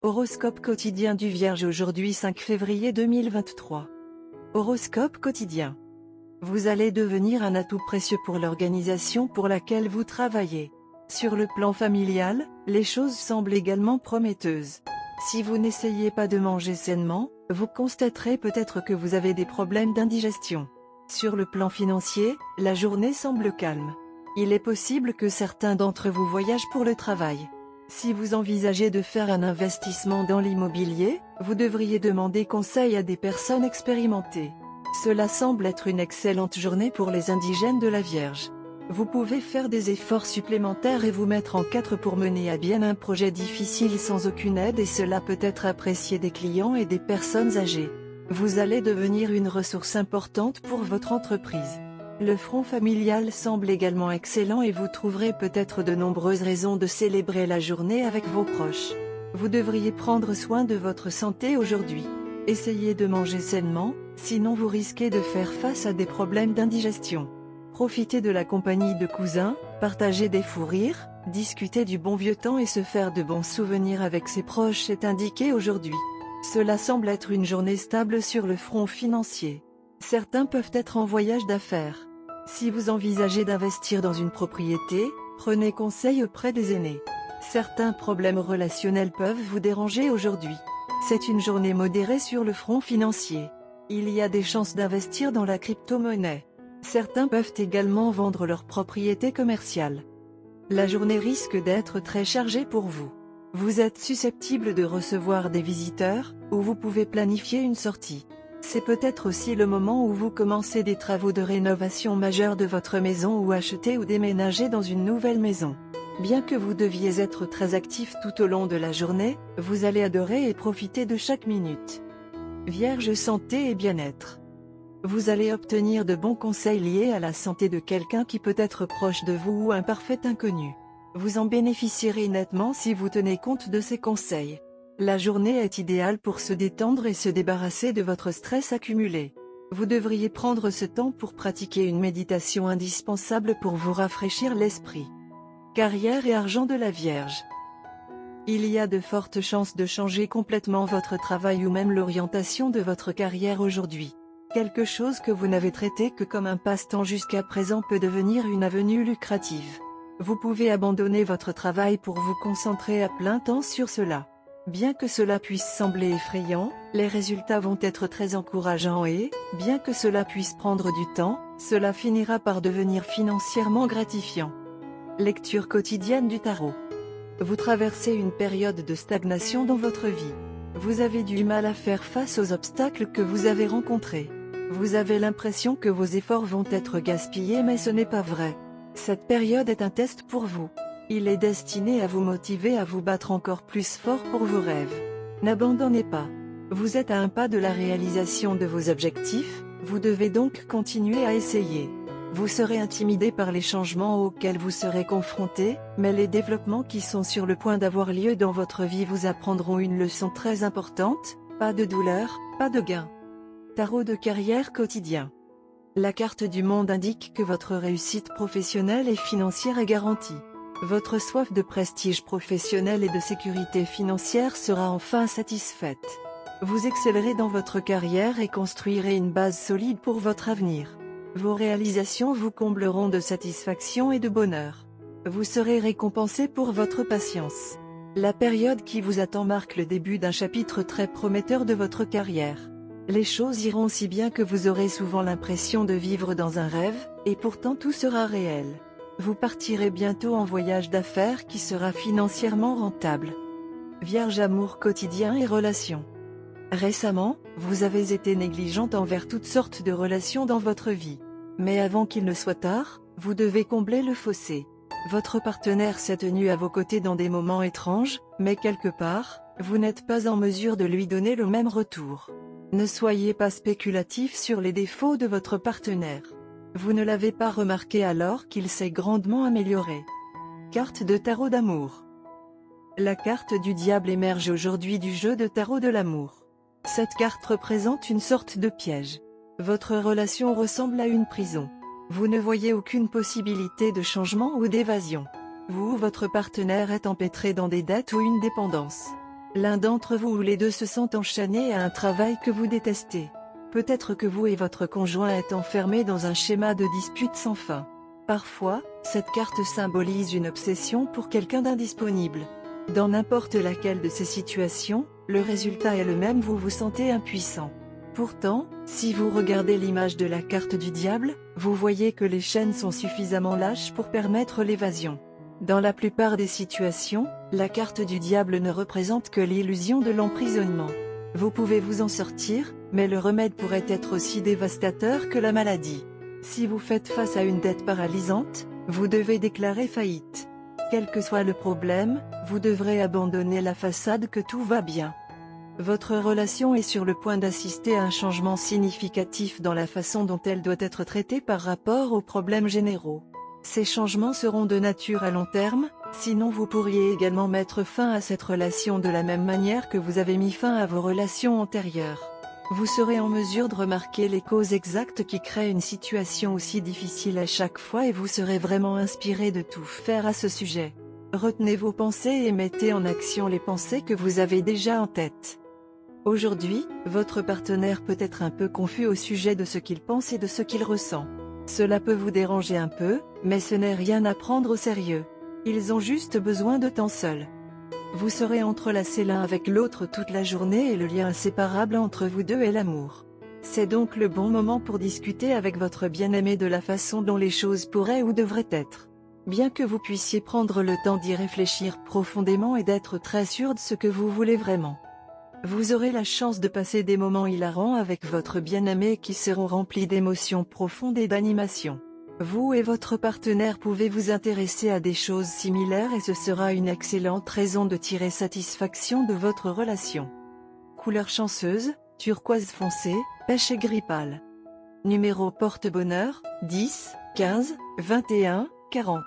Horoscope quotidien du Vierge aujourd'hui 5 février 2023. Horoscope quotidien. Vous allez devenir un atout précieux pour l'organisation pour laquelle vous travaillez. Sur le plan familial, les choses semblent également prometteuses. Si vous n'essayez pas de manger sainement, vous constaterez peut-être que vous avez des problèmes d'indigestion. Sur le plan financier, la journée semble calme. Il est possible que certains d'entre vous voyagent pour le travail. Si vous envisagez de faire un investissement dans l'immobilier, vous devriez demander conseil à des personnes expérimentées. Cela semble être une excellente journée pour les indigènes de la Vierge. Vous pouvez faire des efforts supplémentaires et vous mettre en quatre pour mener à bien un projet difficile sans aucune aide et cela peut être apprécié des clients et des personnes âgées. Vous allez devenir une ressource importante pour votre entreprise. Le front familial semble également excellent et vous trouverez peut-être de nombreuses raisons de célébrer la journée avec vos proches. Vous devriez prendre soin de votre santé aujourd'hui. Essayez de manger sainement, sinon vous risquez de faire face à des problèmes d'indigestion. Profitez de la compagnie de cousins, partagez des fous rires, discutez du bon vieux temps et se faire de bons souvenirs avec ses proches est indiqué aujourd'hui. Cela semble être une journée stable sur le front financier. Certains peuvent être en voyage d'affaires. Si vous envisagez d'investir dans une propriété, prenez conseil auprès des aînés. Certains problèmes relationnels peuvent vous déranger aujourd'hui. C'est une journée modérée sur le front financier. Il y a des chances d'investir dans la crypto-monnaie. Certains peuvent également vendre leur propriété commerciale. La journée risque d'être très chargée pour vous. Vous êtes susceptible de recevoir des visiteurs, ou vous pouvez planifier une sortie. C'est peut-être aussi le moment où vous commencez des travaux de rénovation majeure de votre maison ou acheter ou déménager dans une nouvelle maison. Bien que vous deviez être très actif tout au long de la journée, vous allez adorer et profiter de chaque minute. Vierge santé et bien-être. Vous allez obtenir de bons conseils liés à la santé de quelqu'un qui peut être proche de vous ou un parfait inconnu. Vous en bénéficierez nettement si vous tenez compte de ces conseils. La journée est idéale pour se détendre et se débarrasser de votre stress accumulé. Vous devriez prendre ce temps pour pratiquer une méditation indispensable pour vous rafraîchir l'esprit. Carrière et argent de la Vierge. Il y a de fortes chances de changer complètement votre travail ou même l'orientation de votre carrière aujourd'hui. Quelque chose que vous n'avez traité que comme un passe-temps jusqu'à présent peut devenir une avenue lucrative. Vous pouvez abandonner votre travail pour vous concentrer à plein temps sur cela. Bien que cela puisse sembler effrayant, les résultats vont être très encourageants et, bien que cela puisse prendre du temps, cela finira par devenir financièrement gratifiant. Lecture quotidienne du tarot. Vous traversez une période de stagnation dans votre vie. Vous avez du mal à faire face aux obstacles que vous avez rencontrés. Vous avez l'impression que vos efforts vont être gaspillés mais ce n'est pas vrai. Cette période est un test pour vous. Il est destiné à vous motiver à vous battre encore plus fort pour vos rêves. N'abandonnez pas. Vous êtes à un pas de la réalisation de vos objectifs, vous devez donc continuer à essayer. Vous serez intimidé par les changements auxquels vous serez confronté, mais les développements qui sont sur le point d'avoir lieu dans votre vie vous apprendront une leçon très importante, pas de douleur, pas de gain. Tarot de carrière quotidien. La carte du monde indique que votre réussite professionnelle et financière est garantie. Votre soif de prestige professionnel et de sécurité financière sera enfin satisfaite. Vous excellerez dans votre carrière et construirez une base solide pour votre avenir. Vos réalisations vous combleront de satisfaction et de bonheur. Vous serez récompensé pour votre patience. La période qui vous attend marque le début d'un chapitre très prometteur de votre carrière. Les choses iront si bien que vous aurez souvent l'impression de vivre dans un rêve, et pourtant tout sera réel. Vous partirez bientôt en voyage d'affaires qui sera financièrement rentable. Vierge amour quotidien et relations. Récemment, vous avez été négligente envers toutes sortes de relations dans votre vie. Mais avant qu'il ne soit tard, vous devez combler le fossé. Votre partenaire s'est tenu à vos côtés dans des moments étranges, mais quelque part, vous n'êtes pas en mesure de lui donner le même retour. Ne soyez pas spéculatif sur les défauts de votre partenaire. Vous ne l'avez pas remarqué alors qu'il s'est grandement amélioré. Carte de tarot d'amour. La carte du diable émerge aujourd'hui du jeu de tarot de l'amour. Cette carte représente une sorte de piège. Votre relation ressemble à une prison. Vous ne voyez aucune possibilité de changement ou d'évasion. Vous ou votre partenaire est empêtré dans des dettes ou une dépendance. L'un d'entre vous ou les deux se sent enchaîné à un travail que vous détestez. Peut-être que vous et votre conjoint êtes enfermés dans un schéma de dispute sans fin. Parfois, cette carte symbolise une obsession pour quelqu'un d'indisponible. Dans n'importe laquelle de ces situations, le résultat est le même, vous vous sentez impuissant. Pourtant, si vous regardez l'image de la carte du diable, vous voyez que les chaînes sont suffisamment lâches pour permettre l'évasion. Dans la plupart des situations, la carte du diable ne représente que l'illusion de l'emprisonnement. Vous pouvez vous en sortir, mais le remède pourrait être aussi dévastateur que la maladie. Si vous faites face à une dette paralysante, vous devez déclarer faillite. Quel que soit le problème, vous devrez abandonner la façade que tout va bien. Votre relation est sur le point d'assister à un changement significatif dans la façon dont elle doit être traitée par rapport aux problèmes généraux. Ces changements seront de nature à long terme, sinon vous pourriez également mettre fin à cette relation de la même manière que vous avez mis fin à vos relations antérieures. Vous serez en mesure de remarquer les causes exactes qui créent une situation aussi difficile à chaque fois et vous serez vraiment inspiré de tout faire à ce sujet. Retenez vos pensées et mettez en action les pensées que vous avez déjà en tête. Aujourd'hui, votre partenaire peut être un peu confus au sujet de ce qu'il pense et de ce qu'il ressent. Cela peut vous déranger un peu, mais ce n'est rien à prendre au sérieux. Ils ont juste besoin de temps seul. Vous serez entrelacés l'un avec l'autre toute la journée et le lien inséparable entre vous deux est l'amour. C'est donc le bon moment pour discuter avec votre bien-aimé de la façon dont les choses pourraient ou devraient être. Bien que vous puissiez prendre le temps d'y réfléchir profondément et d'être très sûr de ce que vous voulez vraiment. Vous aurez la chance de passer des moments hilarants avec votre bien-aimé qui seront remplis d'émotions profondes et d'animation. Vous et votre partenaire pouvez vous intéresser à des choses similaires et ce sera une excellente raison de tirer satisfaction de votre relation. Couleur chanceuse, turquoise foncé, pêche et gris pâle. Numéro porte-bonheur, 10, 15, 21, 40.